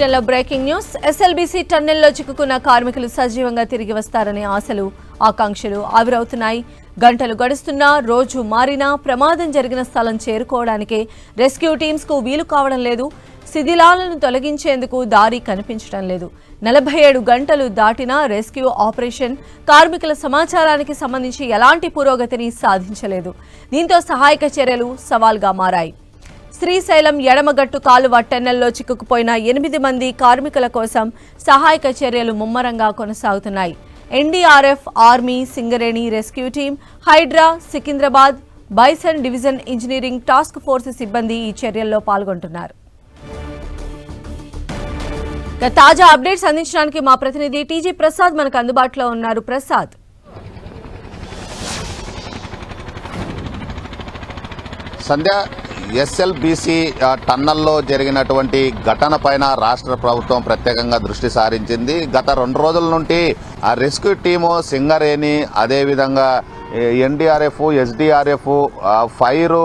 బులెటిన్లో breaking news. SLBC టన్నెల్లో చిక్కుకున్న కార్మికులు సజీవంగా తిరిగి వస్తారనే ఆశలు, ఆకాంక్షలు ఆవిరవుతున్నాయి. గంటలు గడుస్తున్నా, రోజు మారినా ప్రమాదం జరిగిన స్థలం చేరుకోవడానికే రెస్క్యూ టీమ్స్ కు వీలు కావడం లేదు. శిథిలాలను తొలగించేందుకు దారి కనిపించడం లేదు. 47 గంటలు దాటినా రెస్క్యూ ఆపరేషన్, కార్మికుల సమాచారానికి సంబంధించి ఎలాంటి పురోగతిని సాధించలేదు. దీంతో సహాయక చర్యలు సవాల్గా మారాయి. శ్రీశైలం ఎడమగట్టు కాలువ టన్నెల్లో చిక్కుకుపోయిన 8 మంది కార్మికుల కోసం సహాయక చర్యలు ముమ్మరంగా కొనసాగుతున్నాయి. NDRF, army, Singareni rescue team, Hydraa, Secunderabad bison division engineering task force సిబ్బంది ఈ చర్యల్లో పాల్గొంటున్నారు. తాజా అప్డేట్స్ అందించడానికి మా ప్రతినిధి టీజీ ప్రసాద్ మనకు అందుబాటులో ఉన్నారు. ప్రసాద్, సంధ్య, ఎస్ఎల్బీసీ టన్నల్లో జరిగినటువంటి ఘటన పైన రాష్ట్ర ప్రభుత్వం ప్రత్యేకంగా దృష్టి సారించింది. గత 2 రోజుల నుండి ఆ రెస్క్యూ టీము సింగరేణి, అదేవిధంగా ఎన్డీఆర్ఎఫ్, ఎస్డీఆర్ఎఫ్, ఫైరు,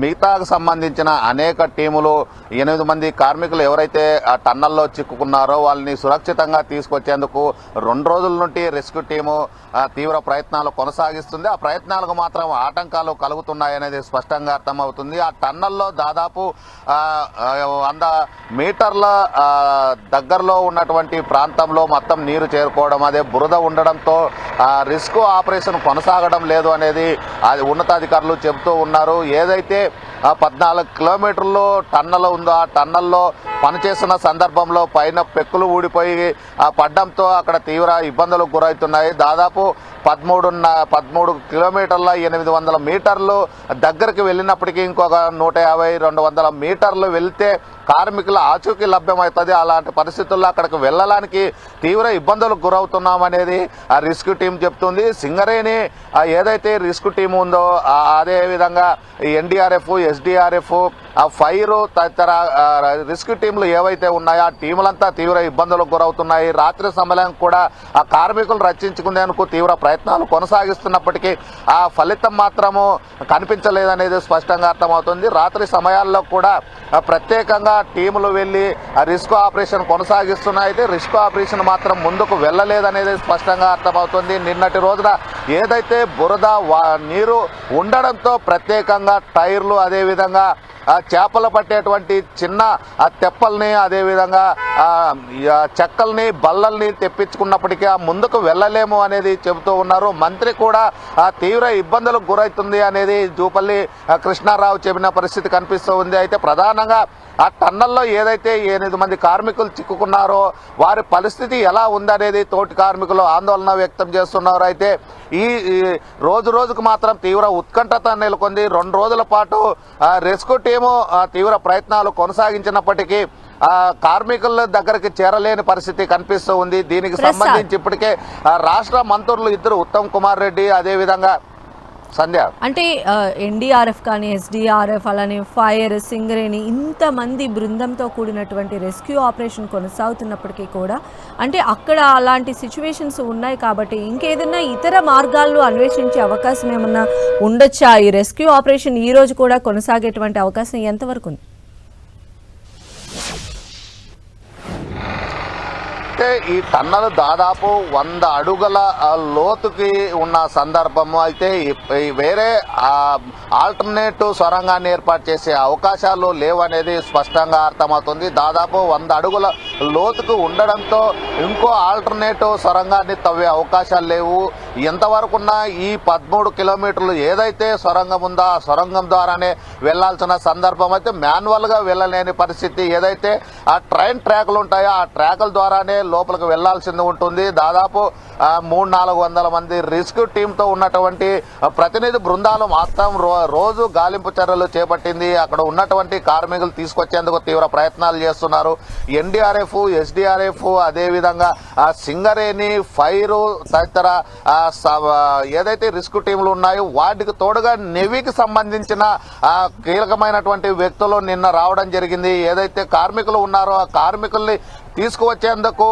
మిగతాకు సంబంధించిన అనేక టీములు 8 మంది కార్మికులు ఎవరైతే ఆ టన్నల్లో చిక్కుకున్నారో వాళ్ళని సురక్షితంగా తీసుకొచ్చేందుకు 2 రోజుల నుండి రెస్క్యూ టీము తీవ్ర ప్రయత్నాలు కొనసాగిస్తుంది. ఆ ప్రయత్నాలకు మాత్రం ఆటంకాలు కలుగుతున్నాయనేది స్పష్టంగా అర్థమవుతుంది. ఆ టన్నల్లో దాదాపు 100 మీటర్ల దగ్గరలో ఉన్నటువంటి ప్రాంతంలో మొత్తం నీరు చేరుకోవడం, అదే బురద ఉండడంతో రిస్క్ ఆపరేషన్ కొనసాగడం లేదు అనేది ఉన్నతాధికారులు చెబుతూ ఉన్నారు. ఏదైతే 14 కిలోమీటర్లు టన్నల్ ఉందో ఆ టన్నల్లో పనిచేస్తున్న సందర్భంలో పైన పెక్కులు ఊడిపోయి పడ్డంతో అక్కడ తీవ్ర ఇబ్బందులకు గురవుతున్నాయి. దాదాపు 13 కిలోమీటర్ల 800 మీటర్లు దగ్గరికి వెళ్ళినప్పటికీ ఇంకొక 150-200 మీటర్లు వెళ్తే కార్మికుల ఆచూకీ లభ్యమవుతుంది. అలాంటి పరిస్థితుల్లో అక్కడికి వెళ్ళడానికి తీవ్ర ఇబ్బందులకు గురవుతున్నామనేది ఆ రెస్క్యూ టీం చెప్తుంది. సింగరేణి ఏదైతే రెస్క్యూ టీం ఉందో అదేవిధంగా ఎన్డీఆర్ఎఫ్, ఎస్డీఆర్ఎఫ్, ఫైరు తదితర రెస్క్యూ టీంలు ఏవైతే ఉన్నాయో ఆ టీములంతా తీవ్ర ఇబ్బందులకు గురవుతున్నాయి. రాత్రి సమయం కూడా ఆ కార్మికులు రక్షించుకునేందుకు తీవ్ర ప్రయత్నాలు కొనసాగిస్తున్నప్పటికీ ఆ ఫలితం మాత్రము కనిపించలేదనేది స్పష్టంగా అర్థమవుతుంది. రాత్రి సమయాల్లో కూడా ప్రత్యేకంగా టీములు వెళ్లి రిస్క్ ఆపరేషన్ కొనసాగిస్తున్నాయి. అయితే రిస్క్ ఆపరేషన్ మాత్రం ముందుకు వెళ్ళలేదనేది స్పష్టంగా అర్థమవుతుంది. నిన్నటి రోజున ఏదైతే బురద నీరు ఉండడంతో ప్రత్యేకంగా టైర్లు, అదేవిధంగా చేపలు పట్టేటువంటి చిన్న తెప్పల్ని, అదేవిధంగా చెక్కల్ని, బల్లల్ని తెప్పించుకున్నప్పటికీ ముందుకు వెళ్ళలేము అనేది చెబుతూ ఉన్నారు. మంత్రి కూడా తీవ్ర ఇబ్బందులకు గురవుతుంది అనేది జూపల్లి కృష్ణారావు చెప్పిన పరిస్థితి కనిపిస్తూ ఉంది. అయితే ప్రధానంగా ఆ టన్నల్లో ఏదైతే 8 మంది కార్మికులు చిక్కుకున్నారో వారి పరిస్థితి ఎలా ఉందనేది తోటి కార్మికులు ఆందోళన వ్యక్తం చేస్తున్నారు. అయితే ఈ రోజుకు మాత్రం తీవ్ర ఉత్కంఠత నెలకొంది. 2 రోజుల పాటు రెస్క్యూ టీము తీవ్ర ప్రయత్నాలు కొనసాగించినప్పటికీ కార్మికుల దగ్గరికి చేరలేని పరిస్థితి కనిపిస్తూ ఉంది. దీనికి సంబంధించి ఇప్పటికే రాష్ట్ర మంత్రులు 2 ఉత్తమ్ కుమార్ రెడ్డి, అదేవిధంగా సంధ్య, అంటే ఎన్డీఆర్ఎఫ్ కానీ ఎస్డీఆర్ఎఫ్, అలానే ఫైర్, సింగరేణి ఇంతమంది బృందంతో కూడినటువంటి రెస్క్యూ ఆపరేషన్ కొనసాగుతున్నప్పటికీ కూడా అంటే అక్కడ అలాంటి సిచ్యువేషన్స్ ఉన్నాయి కాబట్టి ఇంకేదైనా ఇతర మార్గాల్లో అన్వేషించే అవకాశం ఏమన్నా ఉండొచ్చా? ఈ రెస్క్యూ ఆపరేషన్ ఈ రోజు కూడా కొనసాగేటువంటి అవకాశం ఎంతవరకు ఉంది? ఈ టన్నల్ దాదాపు 100 అడుగుల లోతుకి ఉన్న సందర్భము. అయితే వేరే ఆల్టర్నేటివ్ సొరంగాన్ని ఏర్పాటు చేసే అవకాశాలు లేవనేది స్పష్టంగా అర్థమవుతుంది. దాదాపు 100 అడుగుల లోతుకు ఉండడంతో ఇంకో ఆల్టర్నేటివ్ సొరంగాన్ని తవ్వే అవకాశాలు లేవు. ఎంతవరకున్నా ఈ 13 కిలోమీటర్లు ఏదైతే సొరంగం ఉందో ఆ సొరంగం ద్వారానే వెళ్లాల్సిన సందర్భం. అయితే మాన్యువల్గా వెళ్ళలేని పరిస్థితి. ఏదైతే ఆ ట్రైన్ ట్రాక్లు ఉంటాయో ఆ ట్రాక్ల ద్వారానే లోపలికి వెళ్లాల్సింది ఉంటుంది. దాదాపు 300-400 మంది రెస్క్యూ టీంతో ఉన్నటువంటి ప్రతినిధి బృందాలు మొత్తం రోజు గాలింపు చర్యలు చేపట్టింది. అక్కడ ఉన్నటువంటి కార్మికులు తీసుకొచ్చేందుకు తీవ్ర ప్రయత్నాలు చేస్తున్నారు. ఎన్డీఆర్ఎఫ్, ఎస్డీఆర్ఎఫ్, అదేవిధంగా సింగరేణి, ఫైరు తదితర ఏదైతే రెస్క్యూ టీంలు ఉన్నాయో వాటికి తోడుగా నెవీకి సంబంధించిన కీలకమైనటువంటి వ్యక్తులు నిన్న రావడం జరిగింది. ఏదైతే కార్మికులు ఉన్నారో ఆ కార్మికుల్ని తీసుకువచ్చేందుకు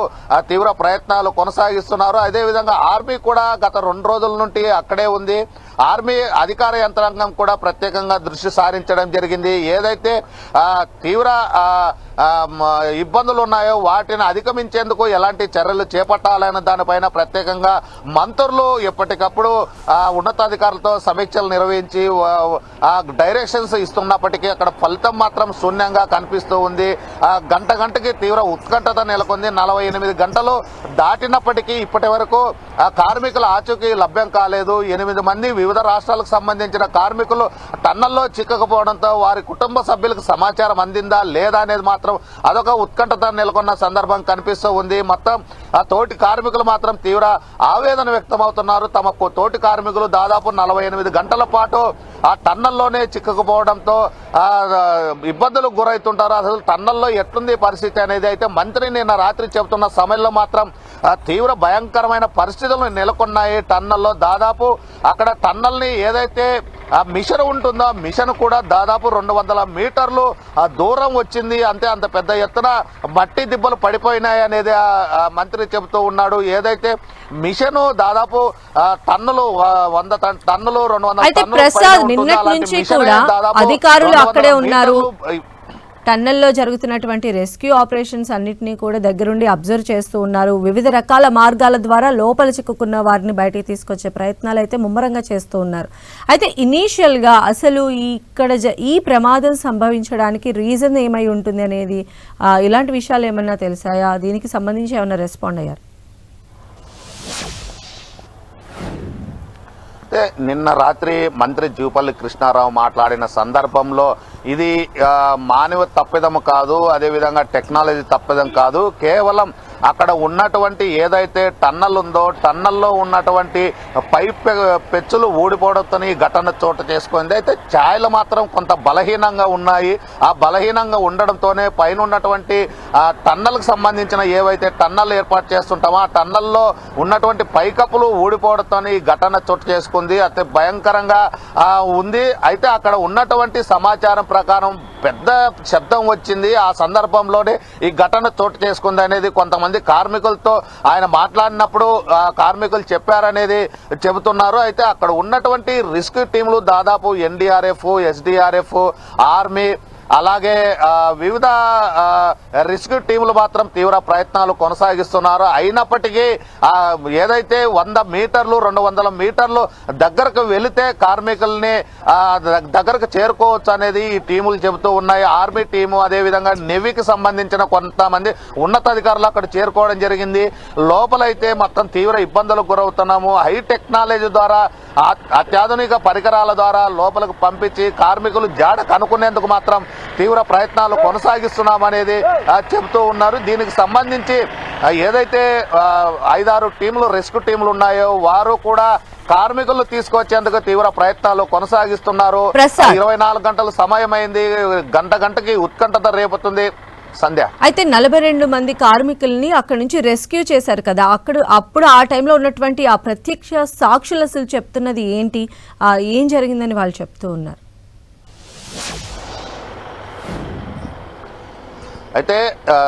తీవ్ర ప్రయత్నాలు కొనసాగిస్తున్నారు. అదేవిధంగా ఆర్మీ కూడా గత 2 రోజుల నుండి అక్కడే ఉంది. ఆర్మీ అధికార యంత్రాంగం కూడా ప్రత్యేకంగా దృష్టి సారించడం జరిగింది. ఏదైతే తీవ్ర ఇబ్బందులు ఉన్నాయో వాటిని అధిగమించేందుకు ఎలాంటి చర్యలు చేపట్టాలన్న దానిపైన ప్రత్యేకంగా మంత్రులు ఎప్పటికప్పుడు ఉన్నతాధికారులతో సమీక్షలు నిర్వహించి డైరెక్షన్స్ ఇస్తున్నప్పటికీ అక్కడ ఫలితం మాత్రం శూన్యంగా కనిపిస్తూ ఉంది. గంటకి తీవ్ర ఉత్కంఠత నెలకొంది. 48 గంటలు దాటినప్పటికీ ఇప్పటి వరకు కార్మికుల ఆచూకీ లభ్యం కాలేదు. 8 మంది వివిధ రాష్ట్రాలకు సంబంధించిన కార్మికులు టన్నల్లో చిక్కకపోవడంతో వారి కుటుంబ సభ్యులకు సమాచారం అందిందా లేదా అనేది మాత్రం అదొక ఉత్కంఠత నెలకొన్న సందర్భం కనిపిస్తూ ఉంది. మొత్తం ఆ తోటి కార్మికులు మాత్రం తీవ్ర ఆవేదన వ్యక్తమవుతున్నారు. తమ తోటి కార్మికులు దాదాపు 48 గంటల పాటు ఆ టన్నల్లోనే చిక్కుకుపోవడంతో ఇబ్బందులకు గురవుతుంటారు. అసలు టన్నల్లో ఎట్లుంది పరిస్థితి అనేది అయితే మంత్రి నిన్న రాత్రి చెబుతున్న సమయంలో మాత్రం తీవ్ర భయంకరమైన పరిస్థితులు నెలకొన్నాయి. టన్నల్లో దాదాపు అక్కడ టన్నల్ని ఏదైతే మిషన్ ఉంటుందో మిషన్ కూడా దాదాపు 200 మీటర్లు దూరం వచ్చింది. అంత పెద్ద ఎత్తున మట్టి దిబ్బలు పడిపోయినాయి అనేది మంత్రి చెబుతూ ఉన్నాడు. ఏదైతే మిషన్ దాదాపు టన్నులు 100 టన్నులు 200 నిన్నటి నుంచి కూడా అధికారులు అక్కడే ఉన్నారు. టన్నెల్లో జరుగుతున్నటువంటి రెస్క్యూ ఆపరేషన్స్ అన్నింటినీ కూడా దగ్గరుండి అబ్జర్వ్ చేస్తూ ఉన్నారు. వివిధ రకాల మార్గాల ద్వారా లోపల చిక్కుకున్న వారిని బయటికి తీసుకొచ్చే ప్రయత్నాలు అయితే ముమ్మరంగా చేస్తూ ఉన్నారు. అయితే ఇనీషియల్గా అసలు ఈ ప్రమాదం సంభవించడానికి రీజన్ ఏమై ఉంటుంది అనేది ఇలాంటి విషయాలు ఏమన్నా తెలిసాయా? దీనికి సంబంధించి ఏమన్నా రెస్పాండ్ అయ్యారు? నిన్న రాత్రి మంత్రి జూపల్లి కృష్ణారావు మాట్లాడిన సందర్భంలో ఇది మానవ తప్పిదం కాదు, అదేవిధంగా టెక్నాలజీ తప్పిదం కాదు, కేవలం అక్కడ ఉన్నటువంటి ఏదైతే టన్నల్ ఉందో టన్నల్లో ఉన్నటువంటి పైప్ పెచ్చులు ఊడిపోవడంతో ఈ ఘటన చోటు చేసుకుంది. అయితే ఛాయలు మాత్రం కొంత బలహీనంగా ఉన్నాయి. ఆ బలహీనంగా ఉండడంతోనే పైన ఉన్నటువంటి టన్నల్కి సంబంధించిన ఏవైతే టన్నల్ ఏర్పాటు చేస్తుంటామో ఆ టన్నల్లో ఉన్నటువంటి పైకప్పులు ఊడిపోవడంతో ఈ ఘటన చోటు చేసుకుంది. అతి భయంకరంగా ఉంది. అయితే అక్కడ ఉన్నటువంటి సమాచారం ప్రకారం పెద్ద శబ్దం వచ్చింది. ఆ సందర్భంలోనే ఈ ఘటన చోటు చేసుకుంది అనేది కొంతమంది కార్మికులతో ఆయన మాట్లాడినప్పుడు కార్మికులు చెప్పారనేది చెబుతున్నారు. అయితే అక్కడ ఉన్నటువంటి రిస్క్ టీంలు దాదాపు ఎన్డీఆర్ఎఫ్, ఎస్డీఆర్ఎఫ్, ఆర్మీ అలాగే వివిధ రిస్క్ టీములు మాత్రం తీవ్ర ప్రయత్నాలు కొనసాగిస్తున్నారు. అయినప్పటికీ ఏదైతే 100 మీటర్లు 200 మీటర్లు దగ్గరకు వెళితే కార్మికుల్ని దగ్గరకు చేరుకోవచ్చు అనేది ఈ టీములు చెబుతూ ఉన్నాయి. ఆర్మీ టీము అదేవిధంగా నేవీకి సంబంధించిన కొంతమంది ఉన్నతాధికారులు అక్కడ చేరుకోవడం జరిగింది. లోపలైతే మొత్తం తీవ్ర ఇబ్బందులకు గురవుతున్నాము. హై టెక్నాలజీ ద్వారా అత్యాధునిక పరికరాల ద్వారా లోపలికి పంపించి కార్మికులు జాడ కనుక్కునేందుకు మాత్రం తీవ్ర ప్రయత్నాలు కొనసాగిస్తున్నామనేది చెబుతూ ఉన్నారు. దీనికి సంబంధించి ఏదైతే 5-6 టీంలు రెస్క్యూ టీంలు ఉన్నాయో వారు కూడా కార్మికులను తీసుకొచ్చేందుకు తీవ్ర ప్రయత్నాలు కొనసాగిస్తున్నారు. 24 గంటల సమయం అయింది. గంటకి ఉత్కంఠత రేపుతుంది. సంధ్య, అయితే 42 మంది కార్మికుల్ని అక్కడి నుంచి రెస్క్యూ చేశారు కదా, అప్పుడు ఆ టైంలో ఉన్నటువంటి ఆ ప్రత్యక్ష సాక్షులు అసలు చెప్తున్నది ఏంటి, ఏం జరిగిందని వాళ్ళు చెప్తూ ఉన్నారు? అయితే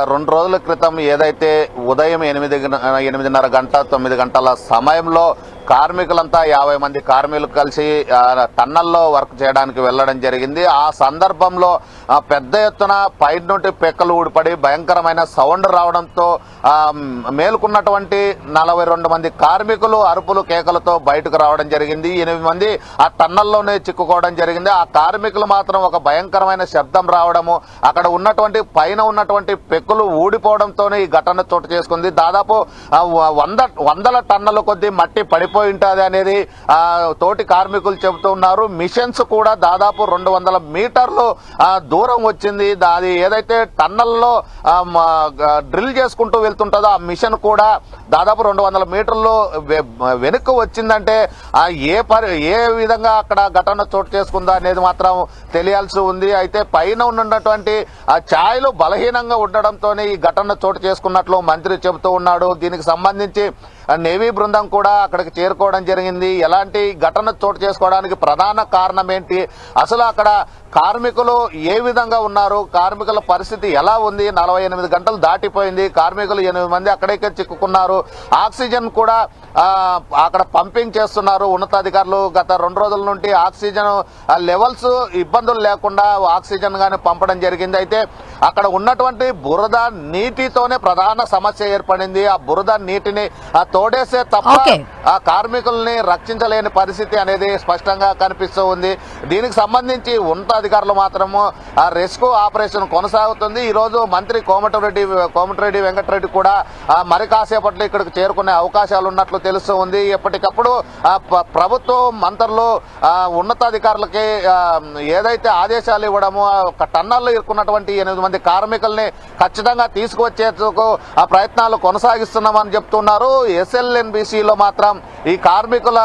2 రోజుల క్రితం ఏదైతే ఉదయం 8:30 గంట 9 గంటల సమయంలో కార్మికులంతా 50 మంది కార్మికులు కలిసి టన్నల్లో వర్క్ చేయడానికి వెళ్ళడం జరిగింది. ఆ సందర్భంలో పెద్ద ఎత్తున పై నుండి పెక్కలు ఊడిపడి భయంకరమైన సౌండ్ రావడంతో మేలుకున్నటువంటి 42 మంది కార్మికులు అరుపులు కేకలతో బయటకు రావడం జరిగింది. 8 మంది ఆ టన్నల్లోనే చిక్కుకోవడం జరిగింది. ఆ కార్మికులు మాత్రం ఒక భయంకరమైన శబ్దం రావడము, అక్కడ ఉన్నటువంటి పైన ఉన్నటువంటి పెక్కులు ఊడిపోవడంతోనే ఈ ఘటన చోటు చేసుకుంది. దాదాపు 100 టన్నుల కొద్దీ మట్టి పడిపోయి ఉంటుంది అనేది తోటి కార్మికులు చెబుతూ ఉన్నారు. మిషన్స్ కూడా దాదాపు 200 మీటర్లు దూరం వచ్చింది. అది ఏదైతే టన్నల్లో డ్రిల్ చేసుకుంటూ వెళ్తుంటుందో ఆ మిషన్ కూడా దాదాపు 200 మీటర్లు వెనుక్కు వచ్చిందంటే ఏ విధంగా అక్కడ ఘటన చోటు చేసుకుందా అనేది మాత్రం తెలియాల్సి ఉంది. అయితే పైన ఉన్నటువంటి ఛాయలు బలహీనంగా ఉండడంతోనే ఈ ఘటన చోటు చేసుకున్నట్లు మంత్రి చెబుతూ ఉన్నాడు. దీనికి సంబంధించి నేవీ బృందం కూడా అక్కడికి చేరుకోవడం జరిగింది. ఎలాంటి ఘటన చోటు చేసుకోవడానికి ప్రధాన కారణం ఏంటి, అసలు అక్కడ కార్మికులు ఏ విధంగా ఉన్నారు, కార్మికుల పరిస్థితి ఎలా ఉంది, 48 గంటలు దాటిపోయింది, కార్మికులు 8 మంది అక్కడికే చిక్కుకున్నారు, ఆక్సిజన్ కూడా అక్కడ పంపింగ్ చేస్తున్నారు ఉన్నతాధికారులు. గత 2 రోజుల నుండి ఆక్సిజన్ లెవెల్స్ ఇబ్బందులు లేకుండా ఆక్సిజన్ గాని పంపడం జరిగింది. అయితే అక్కడ ఉన్నటువంటి బురద నీటితోనే ప్రధాన సమస్య ఏర్పడింది. ఆ బురద నీటిని తోడేసే తప్ప ఆ కార్మికుల్ని రక్షించలేని పరిస్థితి అనేది స్పష్టంగా కనిపిస్తూ ఉంది. దీనికి సంబంధించి ఉన్నతాధికారులు మాత్రము ఆ రెస్క్యూ ఆపరేషన్ కొనసాగుతుంది. ఈ రోజు మంత్రి కోమటిరెడ్డి వెంకటరెడ్డి కూడా మరి కాసేపట్లో ఇక్కడికి చేరుకునే అవకాశాలు ఉన్నట్లు తెలుస్తూ ఉంది. ఎప్పటికప్పుడు ప్రభుత్వం మంత్రులు ఉన్నతాధికారులకి ఏదైతే ఆదేశాలు ఇవ్వడమో టన్నల్లో ఇరుక్కున్నటువంటి 8 మంది కార్మికుల్ని ఖచ్చితంగా తీసుకువచ్చేందుకు ఆ ప్రయత్నాలు కొనసాగిస్తున్నామని చెప్తున్నారు. ఎస్ఎల్ఎన్బిసిలో మాత్రం ఈ కార్మికుల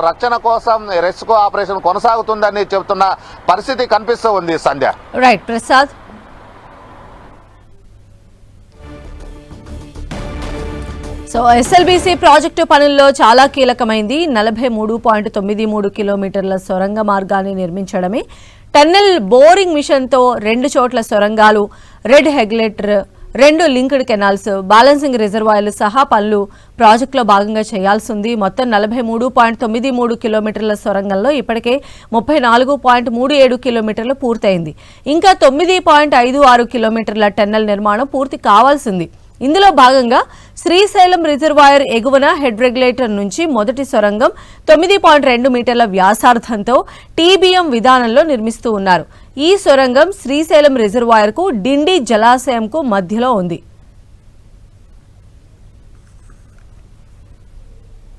రక్షణ కోసం రెస్క్యూ ఆపరేషన్ కొనసాగుతుందని చెబుతున్న పరిస్థితి కనిపిస్తూ ఉంది. Sandhya. Right Prasad. So SLBC project పనుల్లో చాలా కీలకమైంది. 43.93 కిలోమీటర్ల సొరంగ మార్గాన్ని నిర్మించడమే టన్నెల్ బోరింగ్ మిషన్తో 2 చోట్ల సొరంగాలు, రెడ్ హెగ్లెటర్, 2 లింక్డ్ కెనాల్స్, బ్యాలెన్సింగ్ రిజర్వాయర్లు సహా పనులు ప్రాజెక్టులో భాగంగా చేయాల్సి ఉంది. మొత్తం 43.93 కిలోమీటర్ల సొరంగంలో ఇప్పటికే 34.37 కిలోమీటర్లు పూర్తయింది. ఇంకా 9.56 కిలోమీటర్ల టన్నెల్ నిర్మాణం పూర్తి కావాల్సింది. ఇందులో భాగంగా శ్రీశైలం రిజర్వాయర్ ఎగువన హెడ్ రెగ్యులేటర్ నుంచి మొదటి సొరంగం 9.2 మీటర్ల వ్యాసార్థంతో టీబీఎం విధానంలో నిర్మిస్తూ ఉన్నారు. ఈ సొరంగం శ్రీశైలం రిజర్వాయర్కు డిండి జలాశయంకు మధ్యలో ఉంది.